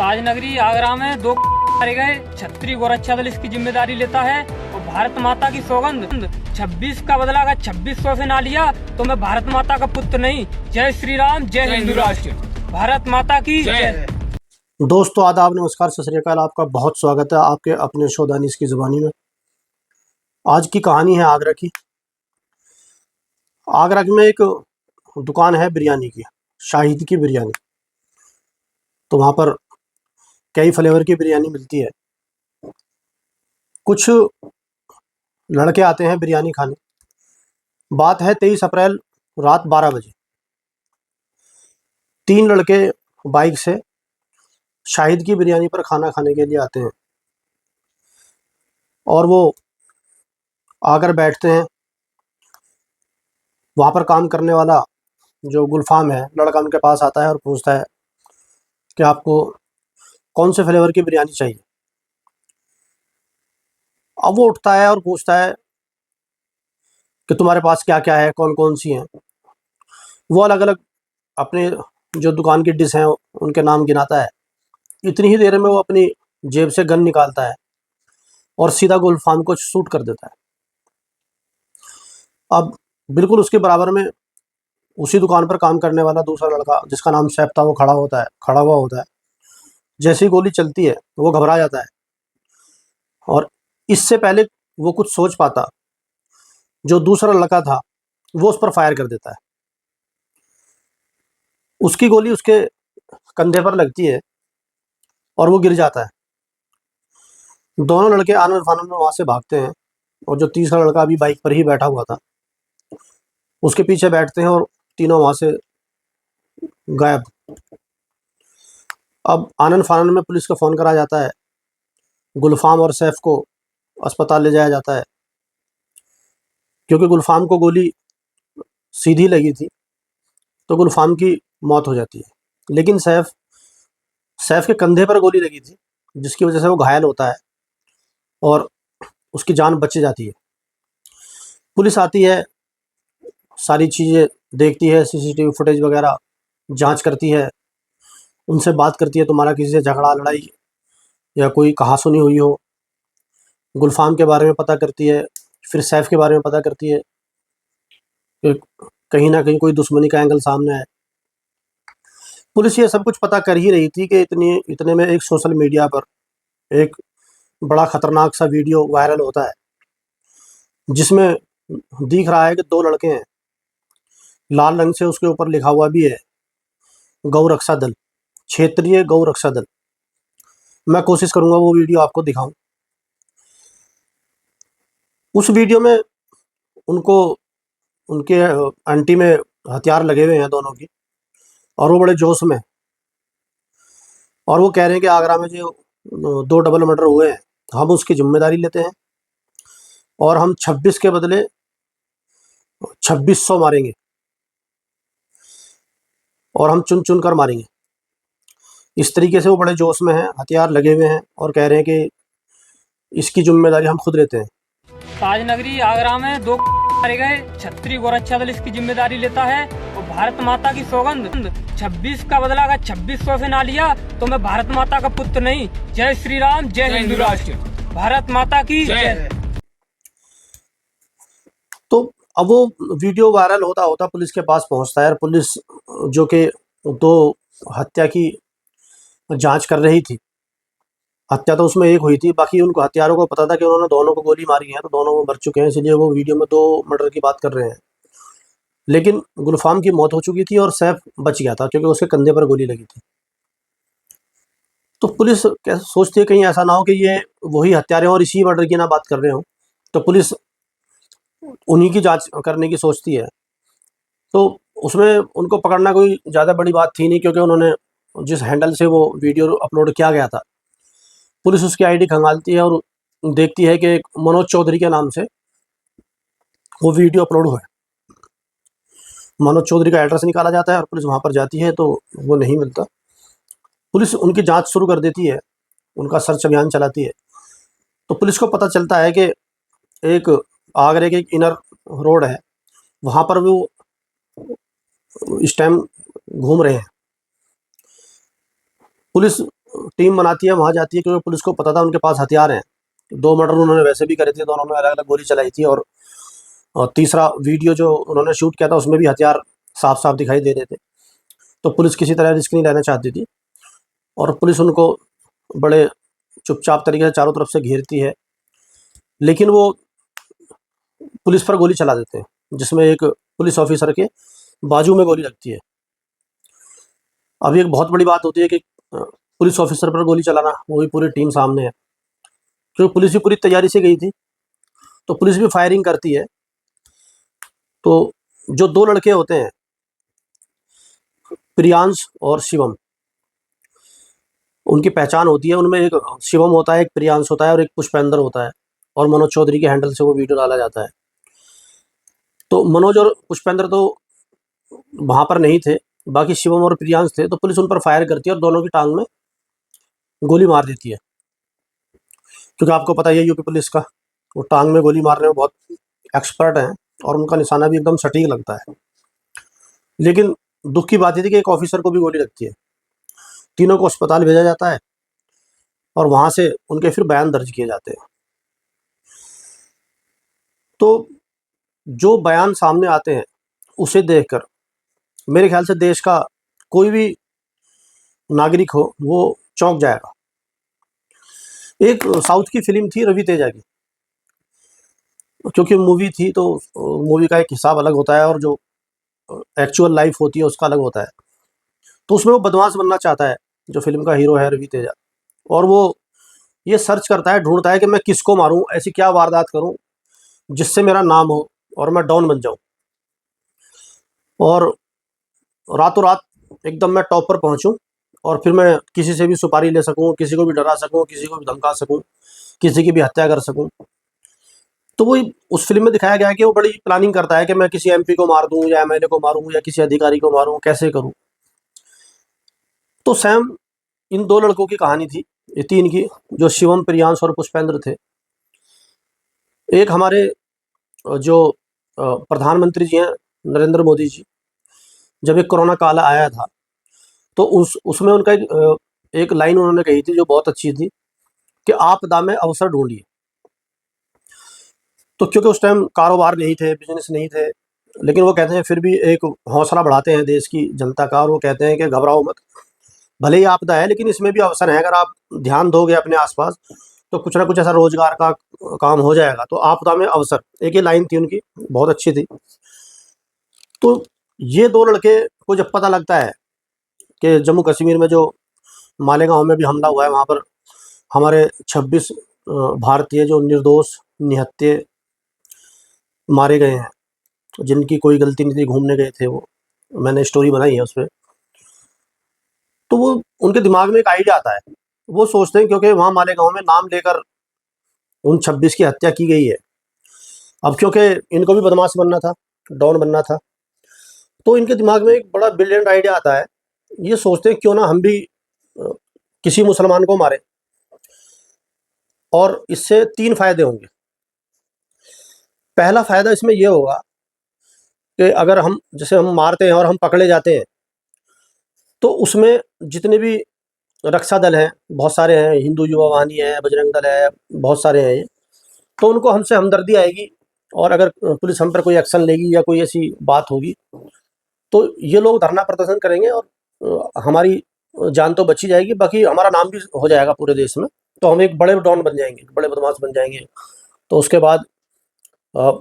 ताजनगरी आगरा में 2 मारे गए। छत्री गोरक्षा दल इसकी जिम्मेदारी लेता है और भारत माता की सौगंध 26 का बदला अगर 2600 से ना लिया तो मैं भारत माता का पुत्र नहीं। जय श्री राम, जय हिंदू राष्ट्र, भारत माता की जय। दोस्तों आदाब, नमस्कार, सत श्री अकाल। आपका बहुत स्वागत है आपके अपने शो दानिश की ज़ुबानी में। आज की कहानी है आगरा की। आगरा में एक दुकान है बिरयानी की, शाहिद की बिरयानी। तो वहाँ पर कई फ्लेवर की बिरयानी मिलती है। कुछ लड़के आते हैं बिरयानी खाने। बात है 23 अप्रैल रात 12 बजे। 3 लड़के बाइक से शाहिद की बिरयानी पर खाना खाने के लिए आते हैं और वो आकर बैठते हैं। वहाँ पर काम करने वाला जो गुलफाम है, लड़का उनके पास आता है और पूछता है कि आपको कौन से फ्लेवर की बिरयानी चाहिए। अब वो उठता है और पूछता है कि तुम्हारे पास क्या क्या है, कौन कौन सी हैं। वो अलग अलग अपने जो दुकान की डिश हैं उनके नाम गिनाता है। इतनी ही देर में वो अपनी जेब से गन निकालता है और सीधा गुलफाम को शूट कर देता है। अब बिल्कुल उसके बराबर में उसी दुकान पर काम करने वाला दूसरा लड़का जिसका नाम सैफ था वो खड़ा हुआ होता है। जैसे ही गोली चलती है वो घबरा जाता है और इससे पहले वो कुछ सोच पाता, जो दूसरा लड़का था वो उस पर फायर कर देता है। उसकी गोली उसके कंधे पर लगती है और वो गिर जाता है। दोनों लड़के आनन फानन में वहाँ से भागते हैं और जो तीसरा लड़का अभी बाइक पर ही बैठा हुआ था उसके पीछे बैठते हैं और तीनों वहाँ से गायब। अब आनन फानन में पुलिस को फ़ोन करा जाता है। गुलफाम और सैफ को अस्पताल ले जाया जाता है क्योंकि गुलफाम को गोली सीधी लगी थी तो गुलफाम की मौत हो जाती है। लेकिन सैफ के कंधे पर गोली लगी थी जिसकी वजह से वो घायल होता है और उसकी जान बच जाती है। पुलिस आती है, सारी चीज़ें देखती है, सीसीटीवी फुटेज वगैरह जांच करती है, उनसे बात करती है तुम्हारा किसी से झगड़ा लड़ाई या कोई कहासुनी हुई हो। गुलफाम के बारे में पता करती है, फिर सैफ के बारे में पता करती है कि कहीं ना कहीं कोई दुश्मनी का एंगल सामने है। पुलिस ये सब कुछ पता कर ही रही थी कि इतने में एक सोशल मीडिया पर एक बड़ा खतरनाक सा वीडियो वायरल होता है जिसमें दिख रहा है कि 2 लड़के हैं, लाल रंग से उसके ऊपर लिखा हुआ भी है गौ रक्षा दल, क्षेत्रीय गौ रक्षा दल। मैं कोशिश करूंगा वो वीडियो आपको दिखाऊं। उस वीडियो में उनको उनके अंटी में हथियार लगे हुए हैं दोनों की और वो बड़े जोश में और वो कह रहे हैं कि आगरा में जो 2 डबल मर्डर हुए हैं हम उसकी जिम्मेदारी लेते हैं और हम 26 के बदले 2600 मारेंगे और हम चुन चुन कर मारेंगे। इस तरीके से वो बड़े जोश में हैं, हथियार लगे हुए हैं और कह रहे हैं कि इसकी जिम्मेदारी हम खुद लेते हैं। ताजनगरी आगरा में 2 मारे गए। छत्री गोरक्षा दल इसकी जिम्मेदारी लेता है और भारत माता की सौगंध 26 का बदला अगर 2600 से ना लिया तो मैं भारत माता का पुत्र नहीं। जय श्री राम, जय हिंदू राष्ट्र, भारत माता की जय। तो अब वो वीडियो वायरल होता होता पुलिस के पास पहुंचता है और पुलिस जो कि 2 हत्या की जांच कर रही थी, हत्या तो उसमें एक हुई थी, बाकी उनको हत्यारों को पता था कि उन्होंने दोनों को गोली मारी है तो दोनों वो मर चुके हैं, इसलिए वो वीडियो में 2 मर्डर की बात कर रहे हैं। लेकिन गुलफाम की मौत हो चुकी थी और सैफ बच गया था क्योंकि उसके कंधे पर गोली लगी थी। तो पुलिस कैसे सोचती है कहीं ऐसा ना हो कि ये वही हत्यारे और इसी मर्डर की ना बात कर रहे हो, तो पुलिस उन्हीं की जांच करने की सोचती है। तो उसमें उनको पकड़ना कोई ज़्यादा बड़ी बात थी नहीं क्योंकि उन्होंने जिस हैंडल से वो वीडियो अपलोड किया गया था, पुलिस उसकी आईडी खंगालती है और देखती है कि एक मनोज चौधरी के नाम से वो वीडियो अपलोड हुआ है। मनोज चौधरी का एड्रेस निकाला जाता है और पुलिस वहाँ पर जाती है तो वो नहीं मिलता। पुलिस उनकी जांच शुरू कर देती है, उनका सर्च अभियान चलाती है। तो पुलिस को पता चलता है कि एक आगरे के एक इनर रोड है, वहाँ पर वो इस टाइम घूम रहे हैं। पुलिस टीम बनाती है, वहाँ जाती है, क्योंकि पुलिस को पता था उनके पास हथियार हैं। 2 मर्डर उन्होंने वैसे भी करे थे, दोनों ने अलग-अलग गोली चलाई थी, और तीसरा वीडियो जो उन्होंने शूट किया था उसमें भी हथियार साफ-साफ दिखाई दे रहे थे। तो पुलिस किसी तरह रिस्क नहीं लेना चाहती थी, और पुलिस उनको बड़े चुपचाप तरीके से चारों तरफ से घेरती है, लेकिन वो पुलिस पर गोली चला देते हैं, जिसमें एक पुलिस ऑफिसर के बाजू में गोली लगती है। अब एक बहुत बड़ी बात होती है कि पुलिस ऑफिसर पर गोली चलाना, वो भी पूरी टीम सामने है, क्योंकि पुलिस भी पूरी तैयारी से गई थी, तो पुलिस भी फायरिंग करती है। तो जो 2 लड़के होते हैं, प्रियांश और शिवम, उनकी पहचान होती है। उनमें एक शिवम होता है, एक प्रियांश होता है और एक पुष्पेंद्र होता है, और मनोज चौधरी के हैंडल से वो वीडियो डाला जाता है। तो मनोज और पुष्पेंद्र तो वहाँ पर नहीं थे, बाकी शिवम और प्रियांश थे। तो पुलिस उन पर फायर करती है और दोनों की टांग में गोली मार देती है, क्योंकि आपको पता ही है यूपी पुलिस का, वो टांग में गोली मारने में बहुत एक्सपर्ट हैं, और उनका निशाना भी एकदम सटीक लगता है। लेकिन दुख की बात ये थी कि एक ऑफिसर को भी गोली लगती है। तीनों को अस्पताल भेजा जाता है, और वहाँ से उनके फिर बयान दर्ज किए जाते हैं। तो जो बयान सामने आते हैं, उसे देखकर मेरे ख्याल से देश का कोई भी नागरिक हो, वो चौंक जाएगा। एक साउथ की फ़िल्म थी रवि तेजा की, क्योंकि मूवी थी तो मूवी का एक हिसाब अलग होता है, और जो एक्चुअल लाइफ होती है उसका अलग होता है। तो उसमें वो बदमाश बनना चाहता है, जो फ़िल्म का हीरो है रवि तेजा, और वो ये सर्च करता है, ढूँढता है कि मैं किसको मारूँ, ऐसी क्या वारदात करूँ जिससे मेरा नाम हो और मैं डॉन बन जाऊँ, और रातों रात एकदम मैं टॉप पर पहुँचूँ, और फिर मैं किसी से भी सुपारी ले सकूँ, किसी को भी डरा सकूँ, किसी को भी धमका सकूँ, किसी की भी हत्या कर सकूँ। तो वो उस फ़िल्म में दिखाया गया है कि वो बड़ी प्लानिंग करता है कि मैं किसी एमपी को मार दूँ, या एमएलए को मारूँ, या किसी अधिकारी को मारूँ, कैसे करूँ। तो सेम इन 2 लड़कों की कहानी थी, ये 3 की, जो शिवम, प्रियांश और पुष्पेंद्र थे। एक हमारे जो प्रधानमंत्री जी हैं, नरेंद्र मोदी जी, जब एक कोरोना काल आया था, तो उसमें उनका एक लाइन उन्होंने कही थी जो बहुत अच्छी थी, कि आपदा में अवसर ढूँढिए। तो क्योंकि उस टाइम कारोबार नहीं थे, बिज़नेस नहीं थे, लेकिन वो कहते हैं फिर भी एक हौसला बढ़ाते हैं देश की जनता का, और वो कहते हैं कि घबराओ मत, भले ही आपदा है लेकिन इसमें भी अवसर है, अगर आप ध्यान दोगे अपने आस-पास तो कुछ ना कुछ ऐसा रोज़गार का काम हो जाएगा। तो आपदा में अवसर, एक ये लाइन थी उनकी, बहुत अच्छी थी। तो ये 2 लड़के को जब पता लगता है कि जम्मू कश्मीर में जो मालेगाँव में भी हमला हुआ है, वहाँ पर हमारे 26 भारतीय जो निर्दोष निहत्थे मारे गए हैं, जिनकी कोई गलती नहीं थी, घूमने गए थे वो, मैंने स्टोरी बनाई है उसपे। तो वो उनके दिमाग में एक आइडिया आता है, वो सोचते हैं क्योंकि वहाँ मालेगाँव में नाम लेकर उन 26 की हत्या की गई है। अब क्योंकि इनको भी बदमाश बनना था, डॉन बनना था, तो इनके दिमाग में एक बड़ा ब्रिलियंट आइडिया आता है। ये सोचते हैं क्यों ना हम भी किसी मुसलमान को मारें, और इससे 3 फ़ायदे होंगे। पहला फ़ायदा इसमें ये होगा कि अगर हम जैसे हम मारते हैं और हम पकड़े जाते हैं, तो उसमें जितने भी रक्षा दल हैं, बहुत सारे हैं, हिंदू युवा वाहिनी है, बजरंग दल है, बहुत सारे हैं ये, तो उनको हमसे हमदर्दी आएगी, और अगर पुलिस हम पर कोई एक्शन लेगी या कोई ऐसी बात होगी, तो ये लोग धरना प्रदर्शन करेंगे, और हमारी जान तो बची जाएगी, बाकी हमारा नाम भी हो जाएगा पूरे देश में, तो हम एक बड़े डॉन बन जाएँगे, बड़े बदमाश बन जाएँगे। तो उसके बाद अ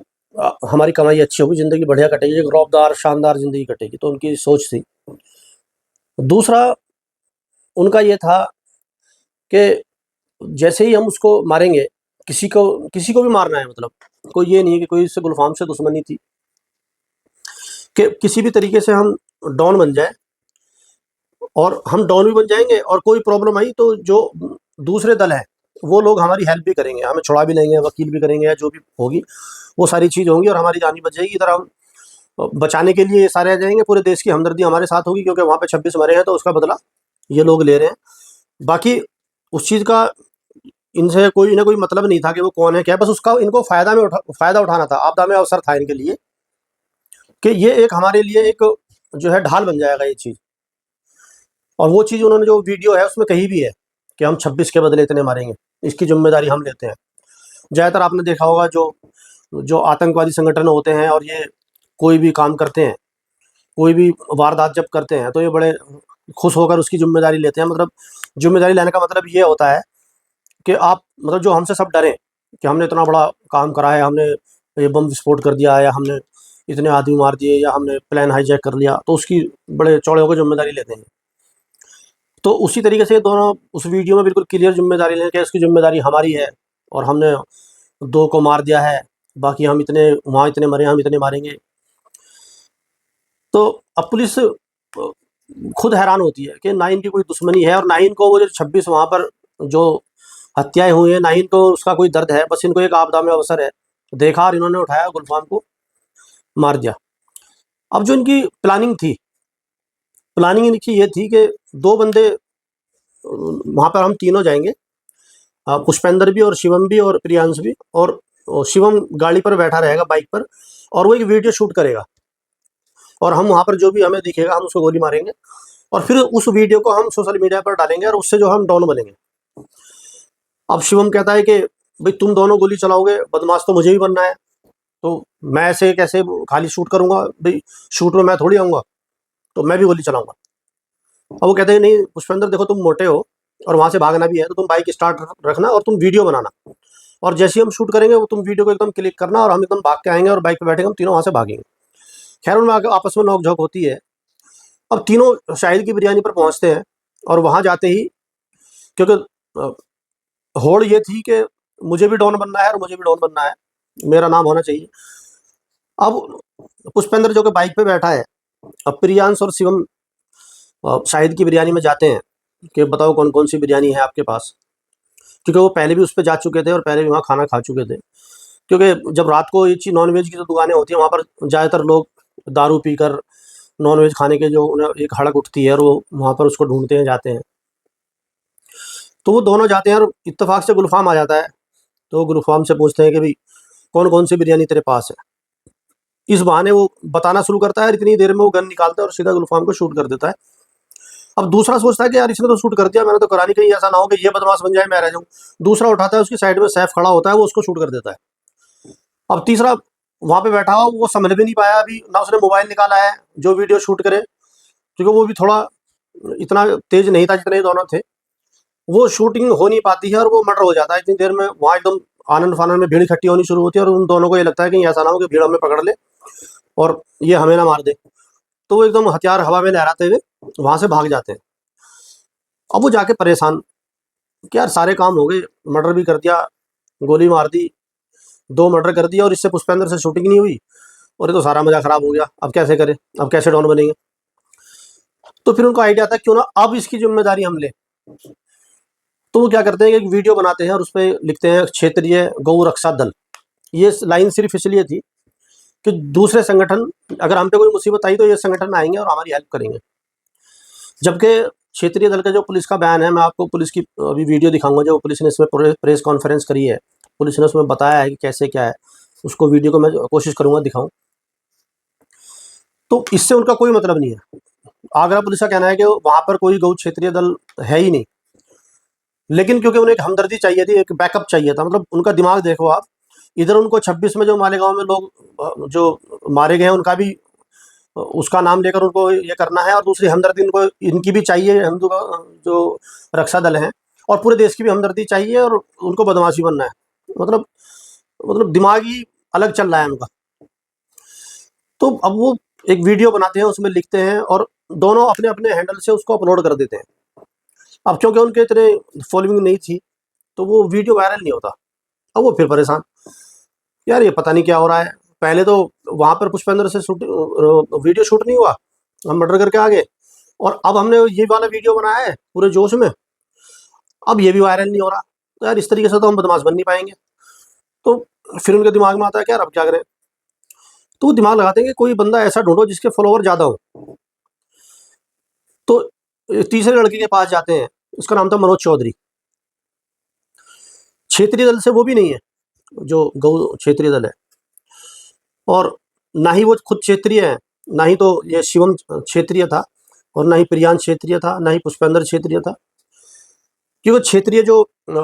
हमारी कमाई अच्छी होगी, ज़िंदगी बढ़िया कटेगी, एक रौबदार, शानदार ज़िंदगी कटेगी, तो उनकी सोच थी। दूसरा उनका ये था कि जैसे ही हम उसको मारेंगे, किसी को भी मारना है, मतलब कोई ये नहीं है कि कोई इससे गुलफ़ाम से दुश्मनी थी, कि किसी भी तरीके से हम डॉन बन जाएँ, और हम डॉन भी बन जाएँगे, और कोई प्रॉब्लम आई तो जो दूसरे दल हैं, वो लोग हमारी हेल्प भी करेंगे, हमें छुड़ा भी लेंगे, वकील भी करेंगे, या जो भी होगी, वो सारी चीज़ होंगी, और हमारी जान भी बच जाएगी। इधर हम बचाने के लिए ये सारे आ जाएँगे, पूरे देश की हमदर्दी हमारे साथ होगी, क्योंकि वहाँ पे 26 मरे हैं, तो उसका बदला ये लोग ले रहे हैं। बाकी उस चीज़ का इनसे कोई ना कोई मतलब नहीं था कि वो कौन है, क्या है, बस उसका इनको फ़ायदा उठाना था, आपदा में अवसर था इनके लिए, कि ये एक हमारे लिए एक जो है ढाल बन जाएगा ये चीज़। और वो चीज़ उन्होंने जो वीडियो है उसमें कही भी है कि हम 26 के बदले इतने मारेंगे, इसकी जिम्मेदारी हम लेते हैं। ज़्यादातर आपने देखा होगा जो जो आतंकवादी संगठन होते हैं और ये कोई भी काम करते हैं, कोई भी वारदात जब करते हैं तो ये बड़े खुश होकर उसकी जिम्मेदारी लेते हैं। मतलब जिम्मेदारी लेने का मतलब ये होता है कि आप मतलब जो हमसे सब डरें कि हमने इतना बड़ा काम करा है, हमने ये बम विस्फोट कर दिया है, या हमने इतने आदमी मार दिए, या हमने प्लान हाईजैक कर लिया, तो उसकी बड़े चौड़े होकर जिम्मेदारी लेते हैं। तो उसी तरीके से दोनों उस वीडियो में बिल्कुल क्लियर जिम्मेदारी लें कि इसकी जिम्मेदारी हमारी है और हमने 2 को मार दिया है, बाकी हम इतने वहाँ इतने मरे, हम इतने मारेंगे। तो अब पुलिस खुद हैरान होती है कि ना इनकी कोई दुश्मनी है और ना इनको वो जो 26 वहाँ पर जो हत्याएं हुई हैं, ना इनको उसका कोई दर्द है, बस इनको एक आपदा में अवसर है। देखा और इन्होंने उठाया, गुलफाम को मार दिया। अब जो इनकी प्लानिंग थी, प्लानिंग इनकी ये थी कि 2 बंदे वहाँ पर हम तीनों जाएंगे, पुष्पेंद्र भी और शिवम भी और प्रियांश भी, और शिवम गाड़ी पर बैठा रहेगा बाइक पर, और वो एक वीडियो शूट करेगा और हम वहाँ पर जो भी हमें दिखेगा हम उसको गोली मारेंगे और फिर उस वीडियो को हम सोशल मीडिया पर डालेंगे और उससे जो हम डॉन बनेंगे। अब शिवम कहता है कि भाई तुम दोनों गोली चलाओगे, बदमाश तो मुझे भी बनना है, तो मैं ऐसे कैसे खाली शूट करूंगा, भाई शूट में मैं थोड़ी आऊँगा, तो मैं भी गोली चलाऊंगा। अब वो कहते हैं नहीं पुष्पेंद्र, देखो तुम मोटे हो और वहाँ से भागना भी है, तो तुम बाइक स्टार्ट रखना और तुम वीडियो बनाना, और जैसे ही हम शूट करेंगे वो तुम वीडियो को एकदम क्लिक करना और हम एकदम भाग के आएंगे और बाइक पे बैठेंगे, हम तीनों वहाँ से भागेंगे। खैर उनमें आपस में नोक झोंक होती है। अब तीनों शाहिद की बिरयानी पर पहुँचते हैं और वहाँ जाते ही, क्योंकि होड़ ये थी कि मुझे भी डॉन बनना है और मुझे भी डॉन बनना है, मेरा नाम होना चाहिए। अब पुष्पेंद्र जो कि बाइक पे बैठा है, अब प्रियांश और शिवम शाहिद की बिरयानी में जाते हैं कि बताओ कौन कौन सी बिरयानी है आपके पास, क्योंकि वो पहले भी उस पर जा चुके थे और पहले भी वहाँ खाना खा चुके थे। क्योंकि जब रात को ये चीज़ नॉनवेज की जो दुकानें होती हैं वहाँ पर ज़्यादातर लोग दारू पीकर नॉनवेज खाने के जो उन्हें एक हड़क उठती है और वो वहाँ पर उसको ढूंढते हैं, जाते हैं। तो वो दोनों जाते हैं और इत्तेफाक से गुलफाम आ जाता है, तो गुलफाम से पूछते हैं कि भाई कौन कौन सी बिरयानी तेरे पास है। इस बहाने वो बताना शुरू करता है और इतनी देर में वो गन निकालता है और सीधा गुलफाम को शूट कर देता है। अब दूसरा सोचता है कि यार इसने तो शूट कर दिया, मैंने तो करानी, कहीं ऐसा ना हो कि ये बदमाश बन जाए मैं रह जाऊँ। दूसरा उठाता है, उसकी साइड में सैफ खड़ा होता है, वो उसको शूट कर देता है। अब तीसरा वहाँ पे बैठा हुआ, वो संभल भी नहीं पाया अभी, ना उसने मोबाइल निकाला है जो वीडियो शूट करे, क्योंकि वो भी थोड़ा इतना तेज नहीं था जितने ये दोनों थे। वो शूटिंग हो नहीं पाती है और वो मर्डर हो जाता है इतनी देर में। वहाँ एकदम आनंद फानंद में भीड़ इकट्ठी होनी शुरू होती है और उन दोनों को ये लगता है कि ऐसा ना हो कि भीड़ हमें पकड़ ले और ये हमें ना मार दे, तो वो एकदम हथियार हवा में लहराते हुए वहाँ से भाग जाते हैं। अब वो जाके परेशान कि यार सारे काम हो गए, मर्डर भी कर दिया, गोली मार दी, 2 मर्डर कर दिया और इससे पुष्पेंद्र से शूटिंग नहीं हुई, और ये तो सारा मजा खराब हो गया, अब कैसे करें, अब कैसे डॉन बनेंगे। तो फिर उनको आइडिया आता है क्यों ना अब इसकी जिम्मेदारी हम लें। तो वो क्या करते हैं कि एक वीडियो बनाते हैं और उस पर लिखते हैं क्षेत्रीय गौ रक्षा दल। ये लाइन सिर्फ इसलिए थी कि दूसरे संगठन, अगर हम पे कोई मुसीबत आई तो ये संगठन आएंगे और हमारी हेल्प करेंगे। जबकि क्षेत्रीय दल का जो पुलिस का बयान है, मैं आपको पुलिस की अभी वीडियो दिखाऊंगा जो पुलिस ने इसमें प्रेस कॉन्फ्रेंस करी है, पुलिस ने उसमें बताया है कि कैसे क्या है, उसको वीडियो को मैं कोशिश करूंगा दिखाऊं। तो इससे उनका कोई मतलब नहीं है। आगरा पुलिस का कहना है कि वहां पर कोई गौ क्षेत्रीय दल है ही नहीं, लेकिन क्योंकि उन्हें एक हमदर्दी चाहिए थी, एक बैकअप चाहिए था। मतलब उनका दिमाग देखो आप, इधर उनको 26 में जो मालेगांव में लोग जो मारे गए हैं उनका भी उसका नाम लेकर उनको ये करना है, और दूसरी हमदर्दी उनको इनकी भी चाहिए, हिंदू का जो रक्षा दल है, और पूरे देश की भी हमदर्दी चाहिए, और उनको बदमाशी बनना है। मतलब दिमाग ही अलग चल रहा है उनका। तो अब वो एक वीडियो बनाते हैं, उसमें लिखते हैं और दोनों अपने अपने हैंडल से उसको अपलोड कर देते हैं। अब क्योंकि उनके इतने फॉलोइंग नहीं थी तो वो वीडियो वायरल नहीं होता। अब वो फिर परेशान, यार ये पता नहीं क्या हो रहा है, पहले तो वहाँ पर पुष्पेंद्र से वीडियो शूट नहीं हुआ, हम मर्डर करके आ गए, और अब हमने ये वाला वीडियो बनाया है पूरे जोश में, अब ये भी वायरल नहीं हो रहा, तो यार इस तरीके से तो हम बदमाश बन नहीं पाएंगे। तो फिर उनके दिमाग में आता है कि यार अब क्या करें, तो वो दिमाग लगाते हैं कि कोई बंदा ऐसा ढूंढो जिसके फॉलोवर ज़्यादा हो। तो तीसरे लड़के के पास जाते हैं, उसका नाम था मनोज चौधरी। क्षेत्रीय दल से वो भी नहीं है जो गौ क्षेत्रीय दल है, और ना ही वो खुद क्षेत्रीय है, ना ही तो ये शिवम क्षेत्रीय था, और ना ही प्रियांश क्षेत्रीय था, ना ही पुष्पेंद्र क्षेत्रीय था। क्योंकि क्षेत्रीय जो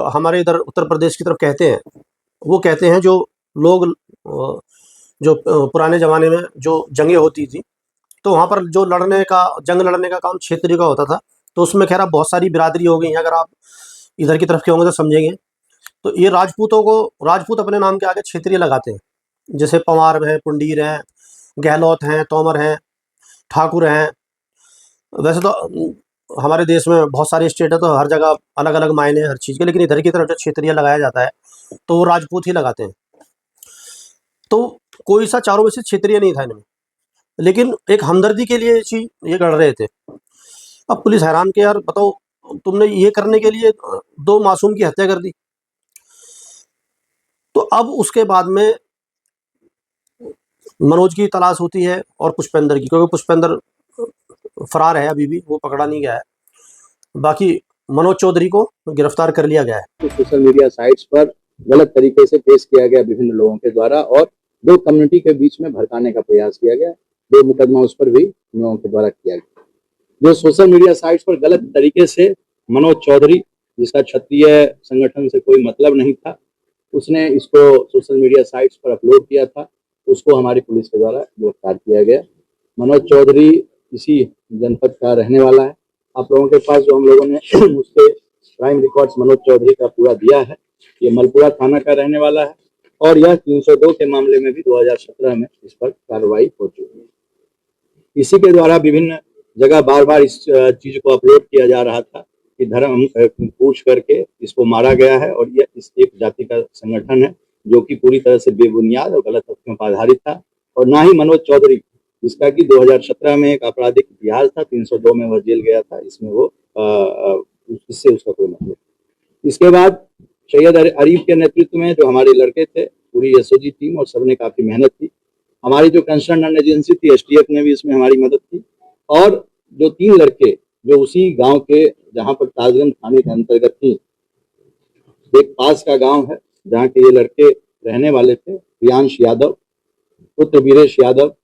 हमारे इधर उत्तर प्रदेश की तरफ कहते हैं, वो कहते हैं जो लोग जो पुराने ज़माने में जो जंगें होती थी, तो वहाँ पर जो जंग लड़ने का काम क्षेत्रीय का होता था। तो उसमें खैर अब बहुत सारी बिरादरी हो गई हैं, अगर आप इधर की तरफ के होंगे तो समझेंगे। तो ये राजपूत अपने नाम के आगे क्षेत्रीय लगाते हैं, जैसे पंवार हैं, पुंडीर हैं, गहलोत हैं, तोमर हैं, ठाकुर हैं। वैसे तो हमारे देश में बहुत सारे स्टेट है, तो हर जगह अलग अलग मायने हैं हर चीज़ के, लेकिन इधर की तरफ जो क्षेत्रीय लगाया जाता है तो वो राजपूत ही लगाते हैं। तो कोई सा चारों में से क्षेत्रीय नहीं था इनमें, लेकिन एक हमदर्दी के लिए ये चीज़ ये कर रहे थे। अब पुलिस हैरान कि यार बताओ, तुमने ये करने के लिए 2 मासूम की हत्या कर दी। तो अब उसके बाद में मनोज की तलाश होती है और पुष्पेंद्र की, क्योंकि पुष्पेंद्र फरार है, अभी भी वो पकड़ा नहीं गया है। बाकी मनोज चौधरी को गिरफ्तार कर लिया गया है। तो सोशल मीडिया साइट्स पर गलत तरीके से पेश किया गया विभिन्न लोगों के द्वारा, और दो कम्युनिटी के बीच में भड़काने का प्रयास किया गया। 2 मुकदमा उस पर भी उन लोगों के द्वारा किया गया। जो सोशल मीडिया साइट्स पर गलत तरीके से मनोज चौधरी, जिसका क्षत्रिय संगठन से कोई मतलब नहीं था, उसने इसको सोशल मीडिया साइट्स पर अपलोड किया था, उसको हमारी पुलिस के द्वारा गिरफ्तार किया गया। मनोज चौधरी इसी जनपद का रहने वाला है। आप लोगों के पास जो हम लोगों ने उसके क्राइम रिकॉर्ड्स मनोज चौधरी का पूरा दिया है, ये मलपुरा थाना का रहने वाला है, और यह 302 के मामले में भी 2017 में इस पर कार्रवाई हो चुकी है। इसी के द्वारा विभिन्न जगह बार बार इस चीज को अपलोड किया जा रहा था कि धर्म पूछ करके इसको मारा गया है, और यह इस एक जाति का संगठन है जो कि पूरी तरह से बेबुनियाद और गलत तथ्यों पर आधारित था। और ना ही मनोज चौधरी, जिसका कि 2017 में एक आपराधिक इतिहास था, 302 में वह जेल गया था, इसमें वो इससे उसका कोई मतलब। इसके बाद सैयद अरीफ के नेतृत्व में जो हमारे लड़के थे, पूरी एसओजी टीम और सबने काफी मेहनत की। हमारी जो कंसर्न एजेंसी थी एसटीएफ ने भी इसमें हमारी मदद की, और जो 3 लड़के जो उसी गांव के, जहां पर ताजगंज थाने के अंतर्गत थी, एक पास का गांव है जहां के ये लड़के रहने वाले थे, प्रियांश यादव पुत्र वीरेश यादव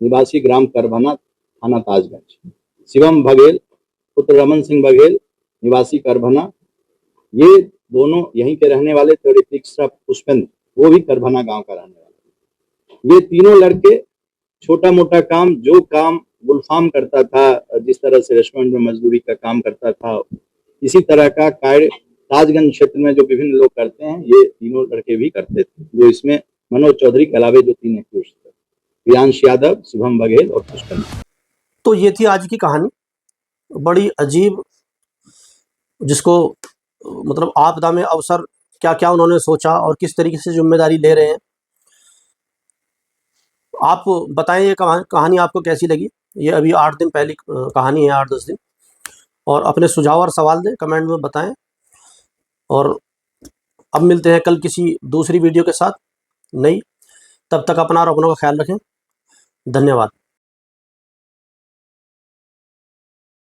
निवासी ग्राम करभना थाना ताजगंज, शिवम बघेल पुत्र रमन सिंह बघेल निवासी करभना, ये दोनों यहीं के रहने वाले थे, और एक तीसरा पुष्पेंद्र, वो भी करभना गांव का रहने वाला। ये तीनों लड़के छोटा मोटा काम, जो काम गुलफाम करता था, जिस तरह से रेस्टोरेंट में मजदूरी का काम करता था, इसी तरह का कार्य ताजगंज क्षेत्र में जो विभिन्न लोग करते हैं, ये तीनों लड़के भी करते थे, जो इसमें मनोज चौधरी के अलावे जो 3 एक्यूज थे, प्रियांश यादव, शुभम बघेल और पुष्पेंद्र। तो ये थी आज की कहानी, बड़ी अजीब, जिसको मतलब आपदा में अवसर क्या क्या उन्होंने सोचा और किस तरीके से जिम्मेदारी ले रहे हैं। आप बताएं ये कहानी आपको कैसी लगी। ये अभी 8 दिन पहले कहानी है, 8-10 दिन। और अपने सुझाव और सवाल दें, कमेंट में बताएं। और अब मिलते हैं कल किसी दूसरी वीडियो के साथ नई। तब तक अपना और अपनों का ख्याल रखें। धन्यवाद।